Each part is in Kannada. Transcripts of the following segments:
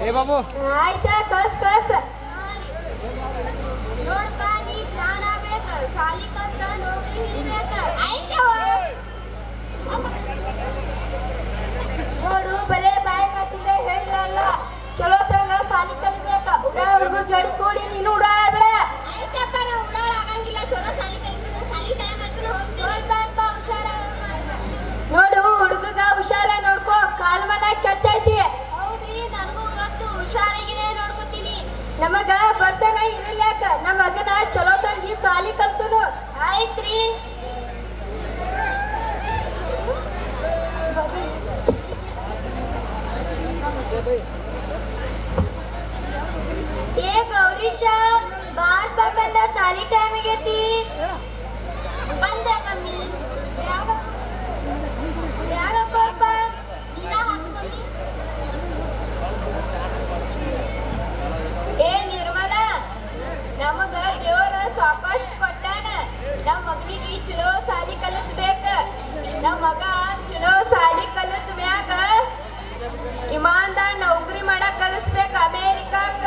ಏ ಬಾಬು ಆಯ್ತಾ ಕಳ್ಸ್ ಕಳ್ಸ್ ನೋಡ್ಪ ನೀ ಜಾನ ಬೇಕ ಸಾಲಿ ಕಲ್ತ ನೌಕರಿ ಹಿಡಿಬೇಕ ಆಯ್ತವ ನೋಡು ಬರೇ ಬಾಯಿ ಮಾತಿಂದ ಹೇಳಿದ್ರಲ್ಲ ಚಲೋ ತಂಗ ಸಾಲಿ ಕಲಿಬೇಕ ಉಡಾ ಹುಡುಗರು ಜಡಿ ಕೂಡಿ ನೀನು ಉಡಾಡ್ಬೇಡ ಆಯ್ತಪ್ಪ ನಾ ಉಡಾಡ ಆಗಂಗಿಲ್ಲ ಚಲೋ ಸಾಲಿ ಕಲಿಸಿದ ಸಾಲಿ ಟೈಮ್ ಆದ್ರೂ ಹೋಗ್ತೀವಿ ಬಾಪ್ಪ ಹುಷಾರ ನೋಡು ಹುಡುಗಗ ಹುಷಾರ ನೋಡ್ಕೋ ಕಾಲ್ ಮನ ಕೆಟ್ಟೈತಿ ಹೌದ್ರಿ ನನಗೂ ಗೊತ್ತು ಹುಷಾರಾಗಿನೇ ನೋಡ್ಕೊತೀನಿ ನಮಗ ಬರ್ತಾನ ಇರಲ್ಯಾಕ ನಮ್ಮ ಮಗನ ಚಲೋ ತಂಗಿ ಸಾಲಿ ಕಲ್ಸುನು ಆಯ್ತ್ರಿ ಏ ಗೌರೀಶ ಬಾರ್ ಪಕ್ಕಂದ ಸಾಲಿ ಟೈಮ್ ಆಗೈತಿ ಬಂದೆ ಮಮ್ಮಿ ಯಾರಪ್ಪ ಏ ನಿರ್ಮಲ ನಮಗ ದೇವರ ಸಾಕಷ್ಟು ಕೊಟ್ಟಾನ ನಮ್ಮ ಮಗನಿಗೆ ಚಲೋ ಸಾಲಿ ಕಲಿಸ್ಬೇಕ ನಮ್ಮ ಮಗ ಚಲೋ ಸಾಲಿ ಕಲಿತ ಮ್ಯಾಗ ಇಮಾನ್ದಾರ್ ನೌಕರಿ ಮಾಡಕ್ ಕಲಿಸ್ಬೇಕ ಅಮೇರಿಕಾಕ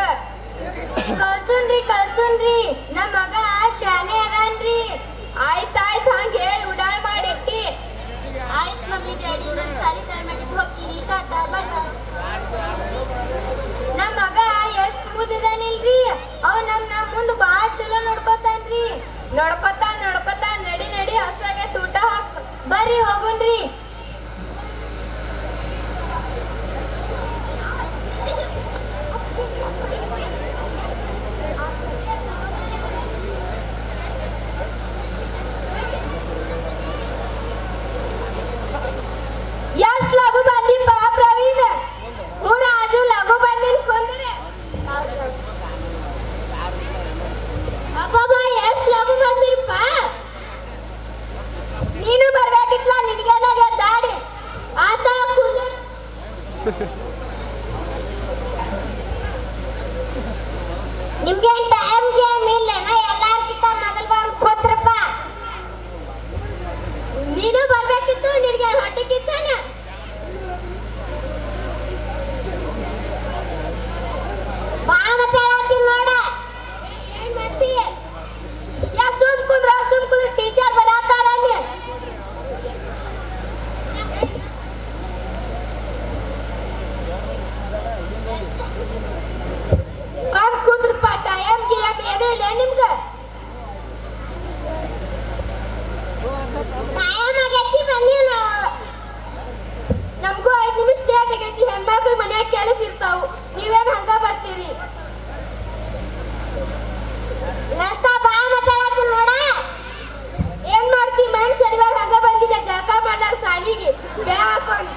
ಕಳ್ಸುನ್ರಿ ನಮ್ಮ ಮಗ ಶಾನೆ ಅದಾನ್ರಿ ಆಯ್ತಾಯ್ತು ಹಂಗ ಹೇಳಿ ಉಡಾಳ್ ಮಾಡಿಟ್ಟಿ ಆಯ್ತು ಮಮ್ಮಿ ಡ್ಯಾಡಿ ನನ್ನ ಸಾಲಿ ಟೈಮ್ ಆಗಿದ್ದು ಹೋಗ್ತೀನಿ ಟಾಟಾ ಬಾಯ್ ಬಾಯ್ ನಮ್ಮ ಮಗ ಎಷ್ಟು ಮುದಿದಾನಿಲ್ರಿ ಅವ ನಮ್ಮ ಮುಂದೆ ಭಾಳ ಚಲೋ ನೋಡ್ಕೊತಾನ್ರಿ ನೋಡ್ಕೊತಾ ನಡಿ ಹಸುವಾಗೆ ಊಟ ಹಾಕ್ ಬರ್ರಿ ಹೋಗುನ್ರಿ ಎಷ್ಟು ಲಘು ಬಂದಿ ಬಾ ಪ್ರವೀಣ್ ರಾಜು ಲಘು ಬಂದಿನ್ ಕೊಂದ್ರೆ ಅಬ್ಬಬ್ಬ ಎಷ್ಟು ಲಘು ಬಂದಿರಪ್ಪ ನೀನು ಬರ್ಬೇಕಿತ್ಲ ನಿನಗೇನಾಗ ದಾಡಿ ಆತ ಕುಂದ್ರ ನಿಮ್ಗೆ ಟೈಮ್ ಇಲ್ಲ ನಾ ಎಲ್ಲಾರ್ಕಿಂತ ಮೊದಲು ಬಂದು ಕೂತ್ರಪ್ಪ ನೀನು ಬರ್ಬೇಕಿತ್ತು ನಿನಗೆ ಹೊಟ್ಟೆ ಕಿಚ್ಚನ ಬಾ ಮಾತಾಡತ್ತೀನಿ ನೋಡ ಏನ್ ಮಾಡ್ತಿ ಯಾ ಸುಮ್ ಕುಂದ್ರ ಟೀಚರ್ ಬರಾತಾರ ಕಾಮ್ ಕುಂದ್ರಪ್ಪ ಟೈಮ್ ಏನೂ ಇಲ್ಲ ನಿಮ್ಗ ಟೈಮ್ ಆಗೈತಿ ಬಂದೀವಿ ನಾವು ನಮಗೂ 5 ನಿಮಿಷ ಲೇಟ್ ಆಗೈತಿ ಹೆಣ್ಮಕ್ಳು ಮನ್ಯಾಗ ಕೆಲಸ ಇರ್ತಾವು ನೀವೇನು ಹಂಗ ಬರ್ತೀರಿ ಲಸ್ತಾ ಬಾ ಮಾತಾಡತ್ತೀನಿ ನೋಡ ಏನ್ ಮಾಡ್ತಿ ಮಣ್ಣು ಶನಿವಾರ ಹಂಗ ಬಂದಿಲ್ಲ ಜಳಕ ಮಾಡ್ಲಾರ ಸಾಲಿಗೆ ಬೇ ಹಾಕೊಂಡ್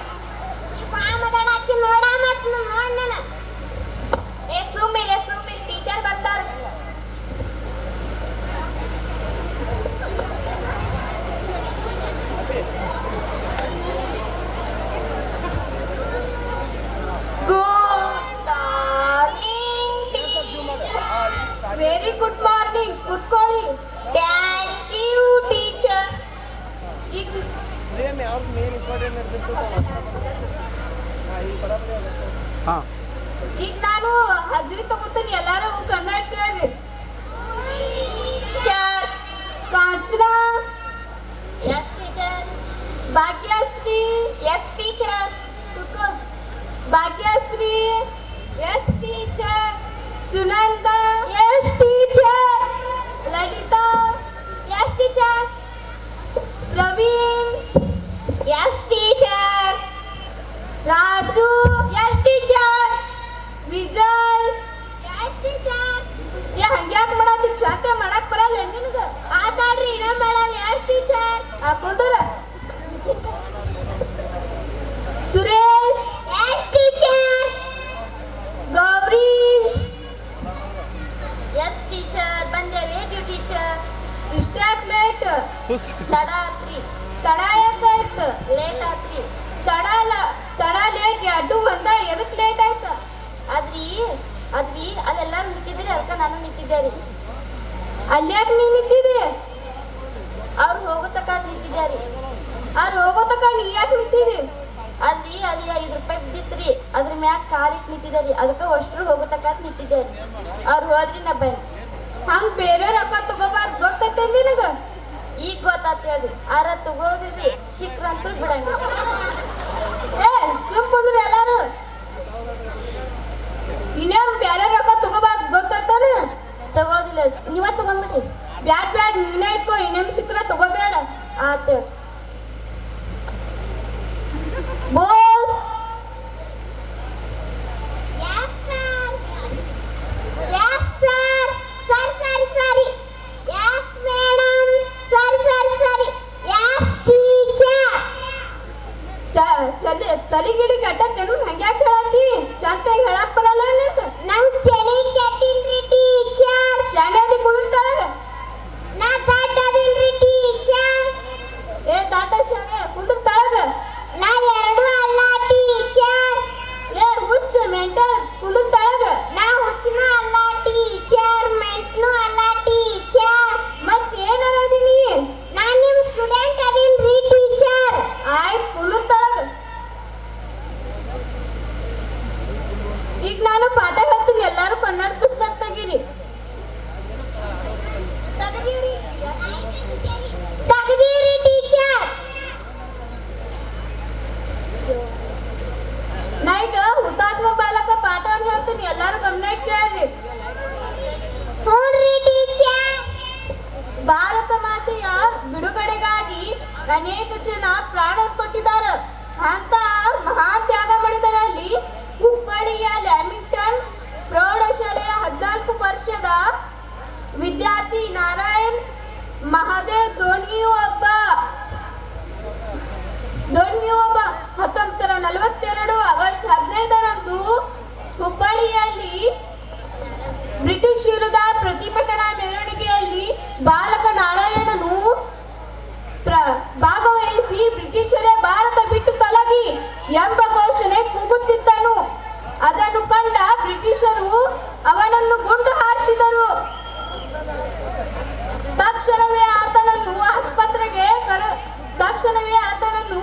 ಬಾ ಮಾತಾಡತ್ತೀನಿ ನೋಡ ಮತ್ ನೋಡ್ ನಾನು ಏ ಸುಮ್ಮಿರಿ ಟೀಚರ್ ಬರ್ತಾರ ವೆರಿ ಗುಡ್ ಮಾರ್ನಿಂಗ್ ಕೂತ್ಕೊಳ್ಳಿ ಥ್ಯಾಂಕ್ ಯು ಟೀಚರ್ ಈಗ ನಾನು ಹಾಜರಿ ತಗೋತೀನಿ ಎಲ್ಲಾರು ಕನ್ನಡ ಕೇಳ್ರಿ Kanchana yes teacher Bhagyashree yes teacher Bhagyashree yes teacher Sunanda yes teacher Lalitha yes teacher Praveen yes teacher Raju yes teacher Vijay yes teacher ಯಾ ಹಂಗ್ಯಾಕ್ ಮಾಡತ್ತಿ ಚಂದ ಮಾಡಕ್ ಬರಲ್ಲ ನಿನಗ ಆತಾಡ್ರಿ ಇನ್ನ ಮಾಡಲ್ಲ ಎಸ್ ಟೀಚರ್ ಕುಂದ್ರ Suresh yes teacher Gourish yes teacher ಬಂದೆ ವೇಟ್ ಯು ಟೀಚರ್ ಇಷ್ಟಾಕ್ ಲೇಟ್ ತಡ ಆತ್ರಿ ತಡ ಯಾಕಾಯ್ತು ಲೇಟ್ ಆತ್ರಿ ತಡ ಲೇಟ್ ಎರಡು ಒಂದ ಎದಕ್ ಲೇಟ್ ಆಯ್ತು ಆದ್ರಿ ಅಲ್ಲೆಲ್ಲಾರು ನಿಂತಿದ್ದೀರಿ ಅದಕ್ಕೆ ನಾನು ನಿಂತಿದ್ದೆ ರೀ ಅಲ್ಯಾಕೆ ನೀ ನಿಂತಿದ್ದೆ ಅವ್ರು ಹೋಗೋ ತಕ ನಿಂತಿದ್ದೆ ರೀ ಅವ್ರು ಹೋಗೋ ತಕ ನೀ ಯಾಕೆ ನಿಂತಿದ್ದೆ ಅಲ್ಲಿ 5 ರೂಪಾಯಿ ಬಿದ್ದಿತ್ರಿ ಅದ್ರ ಮ್ಯಾಗ ಕಾಲಿಟ್ಟು ನಿಂತಿದ್ದಾರಿ, ಅದಕ್ಕೆ ಅಷ್ಟ್ರು ಹೋಗತಕ್ಕ ನಿಂತಿದ್ದೇರಿ. ಅವ್ರು ಹೋದ್ರಿ ನಾ ಬನ್ನಿ. ಹಂಗ್ ಬೇರೆ ರೊಕ್ಕ ತಗೋಬಾರ್ದು ಗೊತ್ತೈತೆ ನಿನಗ? ಈಗ ಗೊತ್ತಾತ್ ಹೇಳ್ರಿ, ಆರ ತಗೊಳೋದಿಲ್ರಿ, ಸಿಕ್ರಂತೂ ಬಿಡಂಗಿಲ್ಲ. ಏ ಸುಮ್ ಕುಂದ್ರಿ ಎಲ್ಲಾರು. ಇನ್ನೇನ್ ಬೇರೆ ರೊಕ್ಕ ತಗೋಬಾರ್ದು ಗೊತ್ತೈತಾನ? ತಗೊಳೋದಿಲ್ಲ, ನೀವ ತಗೊಂಡ್ಬಿಡ್ರಿ. ಬ್ಯಾಡ್ ಬ್ಯಾಡ್ ನೀನೇ ಇಟ್ಕೋ, ಇನ್ನೇಮ್ ಸಿಕ್ರ ತಗೋಬೇಡ. ಆತ ಹೇಳ್ರಿ. ಬೋಸ್ ತಲಿಗಿಲಿ ಕೆಟ್ಟತ್ತೇನು? ಹಂಗ್ಯಾಕೆ ಹೇಳತ್ತಿ? ಚಂತಾಗಿ ಹೇಳಕ್ ಬರಲ್ಲ ನಿನಗೆ? ನಂಗ್ ತಲೆ ಕೆಟ್ಟಿಲ್ರಿ ಟೀಚರ್. ಶಾನ್ಯಾದಿ ಕುದುರ್ತಾಳಗ? ನಾ ದೊಡ್ಡದಿಲ್ರಿ ಟೀಚರ್. ಏ ದಾಟ ಶಾನೆ ಕುದುರ್ತಾಳಗ? ನಾ ಎರಡು ಅಲ್ಲ ಟೀಚರ್. ಏ ಹುಚ್ಚ ಮೆಂಟಲ್ ಕುದುರ್ತಾಳಗ? ನಾ ಹುಚ್ಚನು ಅಲ್ಲ ಟೀಚರ್, ಮೆಂಟ್ನು ಅಲ್ಲ ಟೀಚರ್. ಮತ್ ಏನಾರ ಅದೀನಿ? ನಾ ನಿಮ್ ಸ್ಟೂಡೆಂಟ್ ಅದೀನ್ರಿ ಟೀಚರ್. ಆಯ್ತು ಕುದುರ್ತಾಳಗ. ಈಗ ನಾನು ಪಾಠ ಹೇಳ್ತೀನಿ, ಎಲ್ಲಾರು ಕನ್ನಡ ಪುಸ್ತಕ ತೆಗೀರಿ. ತೆಗ್ದೀವ್ರಿ ಟೀಚರ್. ನಾ ಈಗ ಹುತಾತ್ಮ ಬಾಲಕ ಪಾಠವನ್ನು ಹೇಳ್ತೀನಿ, ಎಲ್ಲಾರು ಗಮನ ಇಟ್ಟು ಕೇಳ್ರಿ. ಹ್ಞೂನ್ರಿ ಟೀಚರ್. ಭಾರತ ಮಾತೆಯ ಬಿಡುಗಡೆಗಾಗಿ ಅನೇಕ ಜನ ಪ್ರಾಣ ಕೊಟ್ಟಿದ್ದಾರೆ. ಅಂತ ಮಹಾನ್ ತ್ಯಾಗ ಮಾಡಿದರಲ್ಲಿ ಹುಬ್ಬಳ್ಳಿಯ ಲ್ಯಾಮಿಂಗ್ಟನ್ ಪ್ರೌಢಶಾಲೆಯ 14 ವರ್ಷದ ವಿದ್ಯಾರ್ಥಿ ನಾರಾಯಣ್ ಮಹಾದೇವ್ ಧೋನಿಯು ಒಬ್ಬ. 1942 ಆಗಸ್ಟ್ 15ರಂದು ಹುಬ್ಬಳ್ಳಿಯಲ್ಲಿ ಬ್ರಿಟಿಷ್ ವಿರುದ್ಧ ಪ್ರತಿಭಟನಾ ಮೆರವಣಿಗೆಯಲ್ಲಿ ಬಾಲಕ ನಾರಾಯಣನು ಭಾಗವಹಿಸಿ ಬ್ರಿಟಿಷರೇ ಭಾರತ ಬಿಟ್ಟು ತೊಲಗಿ ಎಂಬ ಘೋಷಣೆ ಕೂಗುತ್ತಿದ್ದನು. ಅದನ್ನು ಕಂಡ ಬ್ರಿಟಿಷರು ಅವನನ್ನು ಗುಂಡು ಹಾರಿಸಿದರು. ತಕ್ಷಣವೇ ಆತನನ್ನು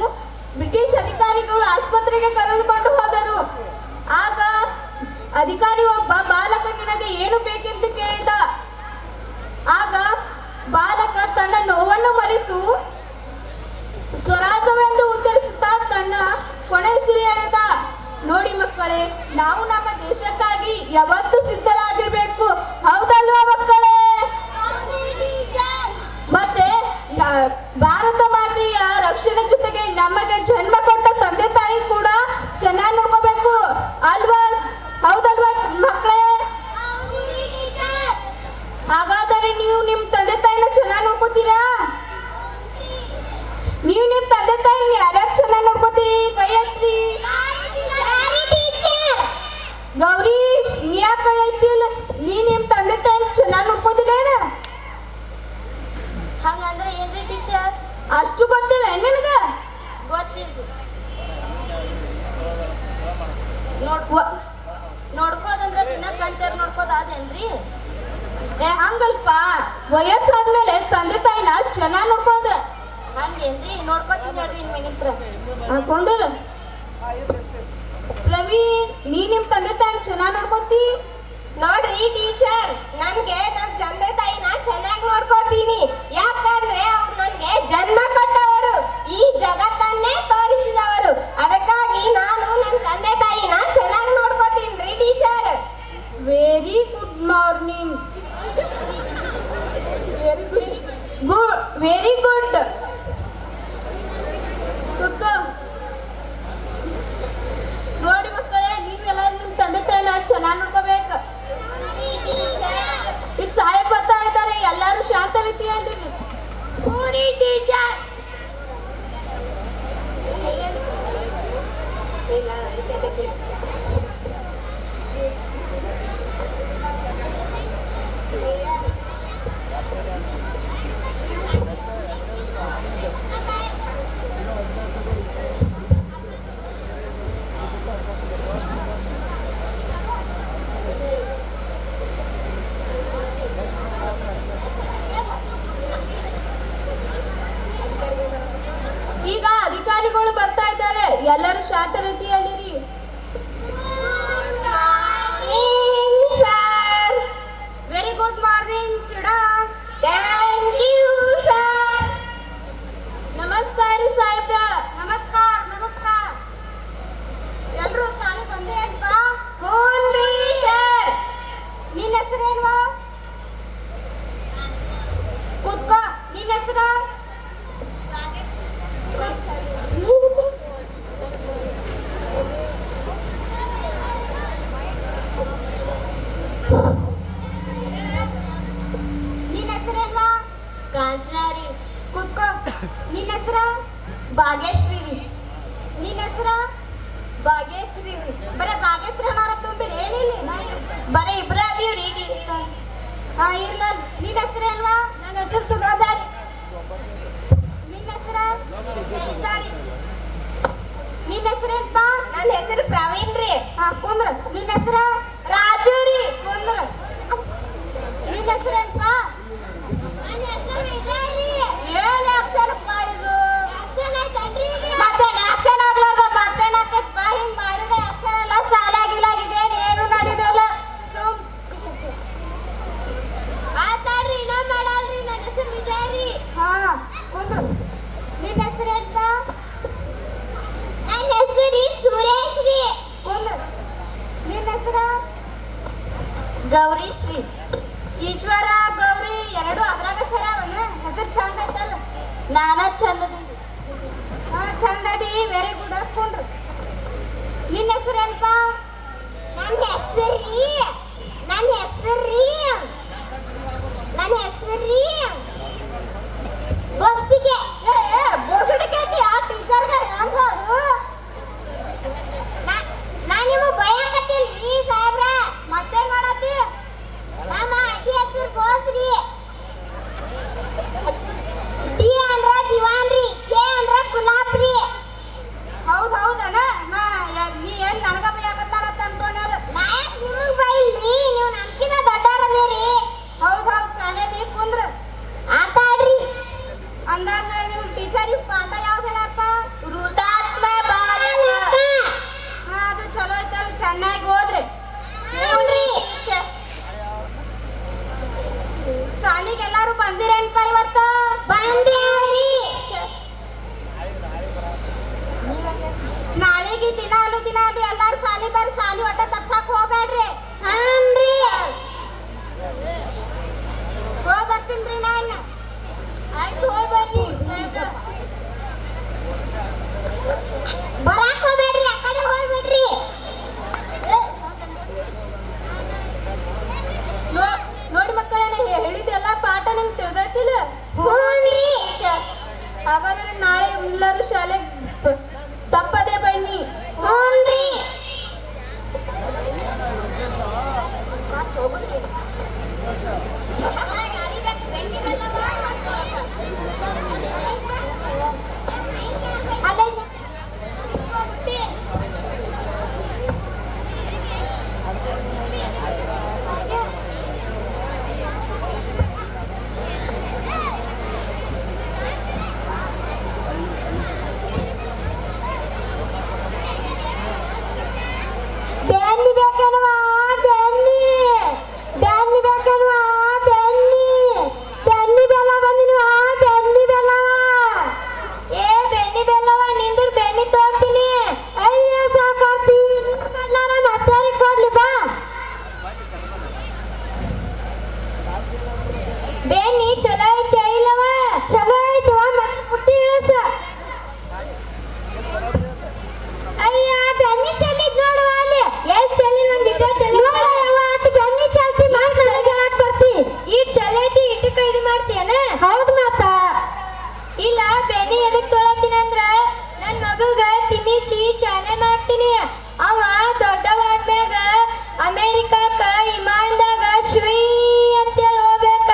ಬ್ರಿಟಿಷ್ ಅಧಿಕಾರಿಗಳು ಆಸ್ಪತ್ರೆಗೆ ಕರೆದುಕೊಂಡು ಹೋದರು. ಆಗ ಅಧಿಕಾರಿ ಒಬ್ಬ ಬಾಲಕ ನಿನಗೆ ಏನು ಬೇಕೆಂದು ಕೇಳಿದ. ಆಗ ಬಾಲಕ ತನ್ನ ನೋವನ್ನು ಮರೆತು ಸ್ವರಾಜ್ಯವೆಂದು ಉತ್ತರಿಸುತ್ತಾ ತನ್ನ ಕೊನೆಯುಸಿರು ಎಳೆದ. ನೋಡಿ ಮಕ್ಕಳೇ, ನಾವು ನಮ್ಮ ದೇಶಕ್ಕಾಗಿ ಯಾವತ್ತೂ ಸಿದ್ಧರಾಗಿರ್ಬೇಕು, ಹೌದಲ್ವಾ ಮಕ್ಕಳೇ? ಮತ್ತೆ ಭಾರತ ಮಾತೆಯ ರಕ್ಷಣೆ ಜೊತೆಗೆ ನಮಗೆ ಜನ್ಮ ಕೊಟ್ಟ ತಂದೆ ತಾಯಿ ಕೂಡ ಚೆನ್ನಾಗಿ ನೋಡ್ಕೋಬೇಕು, ಅಲ್ವಾ? ಹೌದಲ್ವಾ ಮಕ್ಕಳೇ? ಹಾಗಾದರೆ ನೀವು ನಿಮ್ಮ ತಂದೆ ತಾಯಿನ ಚೆನ್ನಾಗಿ ನೋಡ್ಕೋತೀರಾ? ನೀವು ನಿಮ್ಮ ತಂದೆ ತಾಯಿನ ಯಾರ್ಯಾರು ಚೆನ್ನಾಗಿ ನೋಡ್ಕೋತೀರಿ? ಕೈ ಎತ್ತಿ. ಗೌರೀಶ್, ನೀ ಯಾಕೆ ಕೈ ಎತ್ತಿಲ್ಲ? ನೀ ನಿಮ್ಮ ತಂದೆ ತಾಯಿನ ಚೆನ್ನಾಗಿ ನೋಡ್ಕೋತೀರೇನ? ಹಂಗಂದ್ರೆ ಏನ್ರಿ ಟೀಚರ್? ಅಷ್ಟು ಗೊತ್ತಿಲ್ಲ ನಿನಗ? ಗೊತ್ತಿಲ್ರಿ. ನೋಡ್ಕೊಳ್ಳೋದಂದ್ರೆ ತಿನ್ನಕ್ಕಂತೇರ್ ನೋಡ್ಕೋದಾದೇನ್ರಿ? ಏ ಹಂಗಲ್ಪ, ವಯಸ್ಸಾದ್ಮೇಲೆ ತಂದೆ ತಾಯಿನ ಚೆನ್ನಾಗಿ ನೋಡ್ಕೋದ. ಹಂಗೇನ್ರಿ? ನೋಡ್ಕೋತೀನಿ ಹೇಳ್ರಿ ಇನ್ಮೇಗಿಂತ್ರ. ಅನ್ಕೊಂಡ್ರ ಪ್ರವೀಣ್, ನೀ ನಿಮ್ ತಂದೆ ತಾಯಿನ ಚೆನ್ನಾಗಿ ನೋಡ್ಕೋತಿ? ನೋಡ್ರಿ ಟೀಚರ್, ನನ್ಗೆ ನಮ್ ತಂದೆ ತಾಯಿನ ಚೆನ್ನಾಗಿ ನೋಡ್ಕೋತೀನಿ. ಯಾಕಂದ್ರೆ ಅವ್ರು ನನ್ಗೆ ಜನ್ಮ ಕೊಟ್ಟವರು, ಈ ಜಗತ್ತನ್ನೇ ತೋರಿಸಿದವರು. ಅದಕ್ಕಾಗಿ ನಾನು ನನ್ನ ತಂದೆ ತಾಯಿನ ಚೆನ್ನಾಗಿ ನೋಡ್ಕೋತೀನಿ teacher. Very good morning. Very good. ನೋಡಿ ಮಕ್ಕಳೇ, ನೀವೆಲ್ಲರೂ ನಿಮ್ ತಂದೆ ತಾಯಿನ ಚೆನ್ನಾಗಿ ನೋಡ್ಕೋಬೇಕು. ಈಗ ಸಹಾಯ ಬರ್ತಾ ಇದ್ದಾರೆ, ಎಲ್ಲರೂ ಶಾಂತ ರೀತಿಯಲ್ಲಿ. ಟೀಚರ್ ಈಗ ಅಧಿಕಾರಿಗಳು ಬರ್ತಾ ಇದ್ದಾರೆ, ಎಲ್ಲರೂ ಶಾಂತ ರೀತಿಯಲ್ಲಿರಿ. ಸಾಹೇಬ್ರ. ನಮಸ್ಕಾರ ನಮಸ್ಕಾರ. ಎಲ್ರು ಸಾಲಿ ಬಂದೇ ಅನ್ಪಾ? ಹೂನ್ರಿ ಸರ್. ನಿನ್ನ ಹೆಸರೇನ್ವಾ? ಕೂತ್ಕೋ. ನಿನ್ನ ಹೆಸರು? ನಿನ್ನ ಹೆಸರೇನ್ವಾ? ಕಾಂಚನಾರಿ. ಕೂತ್ಕೋ. ನಿನ್ನ ಹೆಸರು? ಭಾಗ್ಯಶ್ರೀ ರೀ. ನಿನ್ನ ಹೆಸರು? ಭಾಗ್ಯಶ್ರೀ ರೀ. ಬರೇ ಭಾಗ್ಯಶ್ರೀ ಮಾರ ತುಂಬಿರಿ ಏನಿಲ್ಲ? ಬರೀ ಇಬ್ರ ಅದೀವ್ರಿ ಸರ್. ಹಾ ಇರ್ಲ. ನಿನ್ನ ಹೆಸರೇನ್ವಾ? ನನ್ನ ಹೆಸರು ಸುಗಂಧಾ ರೀ. ನಿನ್ನ ಹೆಸರು? ಲಲಿತಾರಿ. ನಿನ್ನ ಹೆಸರೇನ್ಪಾ? ನನ್ನ ಹೆಸರು ಪ್ರವೀಣ್ ರೀ. ಹಾ ಕುಂದ್ರ. ನಿನ್ನ ಹೆಸರು? ರಾಜು ರೀ. ಕುಂದ್ರ. ನಿನ್ನ ಹೆಸರೇನ್ಪಾ? ನನ್ನ ಹೆಸರು ವಿಜಯ್ ರೀ. ಏನ್ ಆಕ್ಷನ್ಪಾ ಇದು? ಆಕ್ಷನ್ ಆಯ್ತನ್ರಿ ಈಗ? ಮತ್ತೇನ್ ಆಕ್ಷನ್ ಆಗ್ಲಾರ್ದ ಮತ್ತೇನ್ ಆಕೈತ್ಪಾ? ಹಿಂಗ್ ಮಾಡಿದ್ರೆ ಆಕ್ಷನ್ ಎಲ್ಲ ಸಾಲಾಗಿಲಾಗಿದೆ ಏನು ನಡೀದಲ್ಲ. ಸುಮ್ ಆತಾಡ್ರಿ ಇನ್ನೊಮ್ಮೆ ಮಾಡಲ್ರಿ. ನನ್ನ ಹೆಸರು ವಿಜಯ್ ರೀ. ಹಾ ಕುಂದ್ರ. ನಿನ್ನ ಹೆಸರೇನ್ಪಾ? ನನ್ನ ಹೆಸರು ಸುರೇಶ್ ರೀ. ಕುಂದ್ರ. ನಿನ್ನ ಹೆಸರು? ಗೌರಿ ಶ್ರೀ. ಈಶ್ವರ ಗೌರಿ ಎರಡು ಅದ್ರಾಗ ಸರವನ ಹೆಸರು ಚಂದ ಐತಲ್ಲ. ನಾನ ಚಂದದಿ. ಹಾ ಚಂದದಿ. Very good ಹಾಕೊಂಡ್ರು. ನಿನ್ನ ಹೆಸರೇನ್ಪಾ? ನನ್ನ ಹೆಸರು ರೀ. ನನ್ನ ಹೆಸರು ರೀ. ನನ್ನ ಹೆಸರು ರೀ ಬೋಸ್ಟಿಗೆ. ಏ ಬೋಸಡಿಕೆ ಐತಿ ಆ ಟೀಚರ್ಗೆ ಹೆಂಗ ಅದು? ನಾನು ನಿಮಗೆ ಭಯಕತ್ತಿಲ್ರಿ ಸಾಹೇಬ್ರ. ಮತ್ತೇನ್ ಮಾಡತ್ತಿ? ನಮ್ಮ ಅಡ್ಡಿ ಹೆಸರು ಬೋಸ್ ರೀ. ಡಿ ಅಂದ್ರ ದಿವಾನ್ ರೀ. ಕೆ ಅಂದ್ರ ಗುಲಾಬ್ ರೀ. ಹೌದ್ ಹೌದನ? ನೀ ಏನ್ ನನಗ ಬೈಯಾಕತ್ತಾರತ್ತ ಅನ್ಕೊಂಡಲ್ಲ. ನಾ ಯಾಕ್ ನಿಮಗ್ ಬೈಲ್ರಿ? ನೀವು ನಮ್ಕಿಂತ ದೊಡ್ಡವ್ರದೇರಿ. ಹೌದ್ ಹೌದ್ ಶಾಲೆದಿ ಕುಂದ್ರ. ಆತಾಡ್ರಿ. ಅಂದಾಗ ನಿಮ್ ಟೀಚರಿಗೆ ಪಾಠ ಯಾವ್ದು ಹೇಳಪ್ಪ? ಋತಾತ್ಮ ಭಾರತ. ಹಾ ಅದು ಚಲೋ ಐತಲ್ಲ. ಚೆನ್ನಾಗಿ ಹೋದ್ರಿ. ಹ್ಞೂನ್ರಿ ಟೀಚರ್. ಶಾಲಿಗೆ ಎಲ್ಲಾರು ಬಂದಿರೇನ್ಪ ಇವತ್ತ? ಬಂದೇವ್ರಿ. ನಾಳೆಗೆ ದಿನಾಲು ಎಲ್ಲಾರು ಸಾಲಿ ಬರ್ರಿ. ಸಾಲಿ ಒಟ್ಟ ತಪ್ಸಕ್ ಹೋಗ್ಬೇಡ್ರಿ. ಹಾನ್ರಿ. ಹೋಗ್ ಬರ್ತೀನ್ರಿ ನಾನು. ಆಯ್ತು ಹೋಗಿ ಬರ್ರಿ ಸಾಹೇಬ್ರ. ಬರಾಕ್ ಹೋಗ್ಬೇಡ್ರಿ. ಆ ಕಡೆ ಹೋಗ್ಬಿಡ್ರಿ. ನೋಡಿ ಮಕ್ಕಳೇ, ಹೇಳಿದೆಲ್ಲ ಪಾಠ ನಿಮ್ಗೆ ತಿಳಿದೈತಿಲ್ಲ? ಹ್ಞೂನ್ರಿ. ಹಾಗಾದ್ರೆ ನಾಳೆ ಎಲ್ಲರೂ ಶಾಲೆಗೆ ತಪ್ಪದೇ ಬನ್ನಿ. ಹ್ಞೂನ್ರಿ. ಬೆನ್ನಿ ಬೇಕಲ್ವಾ? ಬೆನ್ನಿ. ಬೆನ್ನಿ ಬೇಕಲ್ವಾ? ಬೆನ್ನಿ. ಬೆನ್ನಿ ಬೆಲ್ಲ ಬಂದಿಲ್ವಾ? ಬೆನ್ನಿ ಬೆಲ್ಲವ. ಏ ಬೆನ್ನಿ ಬೆಲ್ಲವ ನಿಂದ್ರ ಬೆನ್ನಿ ತೋರ್ತೀನಿ. ಅಯ್ಯ ಸಾಕಾರ್ತಿ. ಕೊಡ್ಲಾರ ಮತ್ತಾರಿಗೆ ಕೊಡ್ಲಿ ಬಾ. ಬೆನ್ನಿ ಚಲೋ ಐತೆ ಇಲ್ಲವ? ಚಲೋ ಐತವ. ಮನೆ ಪುಟ್ಟಿ ಇಳಿಸ. ಅಯ್ಯ ಬೆನ್ನಿ ಚೆಲ್ಲಿದ್ ನೋಡುವ ಅಲ್ಲಿ. ಎಲ್ಲಿ ಚೆಲ್ಲಿ ಒಂದಿಟ ಚೆಲ್ಲಿ ನೋಡವ. ಅಟ್ ಬೆನ್ನಿ ಚೆಲ್ತಿ ಮಾತ್ರ ನನಗೆ ಹೇಳಕ್ ಬರ್ತಿ. ಈ ಚೆಲ್ಲೈತಿ ಇಟ್ಟಕ್ಕ ಇದು ಮಾಡ್ತೀಯನ? ಹೌದು ಮತ್ತ. ಇಲ್ಲ ಬೆನ್ನಿ ಎದಕ್ ತೊಳತೀನಿ ಅಂದ್ರ ನನ್ ಮಗುಗ ತಿನ್ನಿಸಿ ಶಾಲೆ ಮಾಡ್ತೀನಿ. ಅವ ದೊಡ್ಡವಾದ್ಮ್ಯಾಗ ಅಮೇರಿಕಾಕ ವಿಮಾನದಾಗ ಶುಯ್ ಅಂತೇಳಿ ಹೋಗ್ಬೇಕ.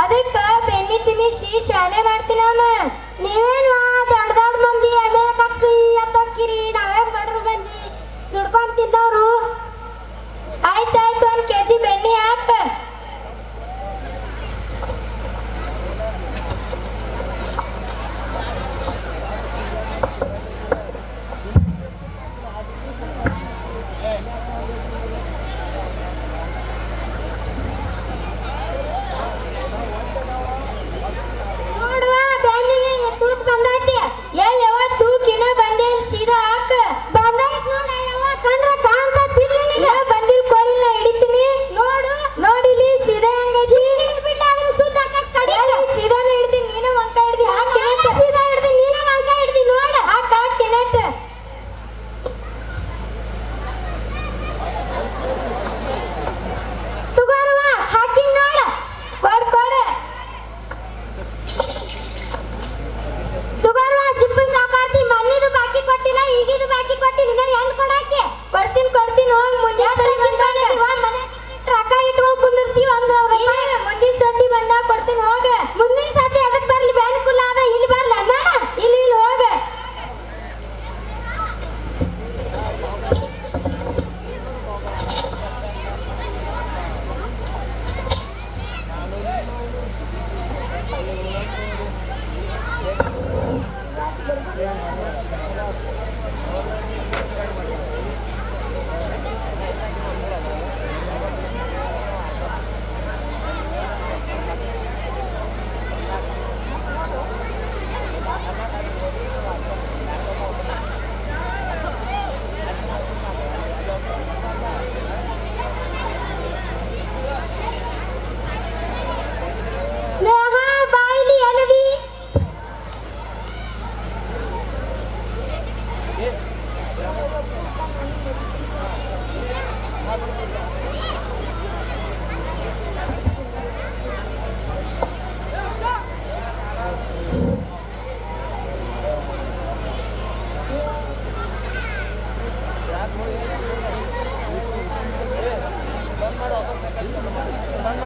ಅದಕ್ಕ ಬೆನ್ನಿ ತಿನ್ನಿಸಿ ಶಾಲೆ ಮಾಡ್ತೀನಿ ಅವನ. ನೀವೇನು ದೊಡ್ಡ ದೊಡ್ಡ ಮಂದಿ ಅಮೇರಿಕಾಕ್ ಸುಯ್ ಅಂತ ಹೋಗ್ತೀರಿ. ನಾವೇ ಬಡ್ರು ಮಂದಿ ದುಡ್ಕೊಂಡ್ ತಿನ್ನೋರು. ಆಯ್ತಾಯ್ತು 1 kg ಬೆನ್ನಿ ಹಾಕ.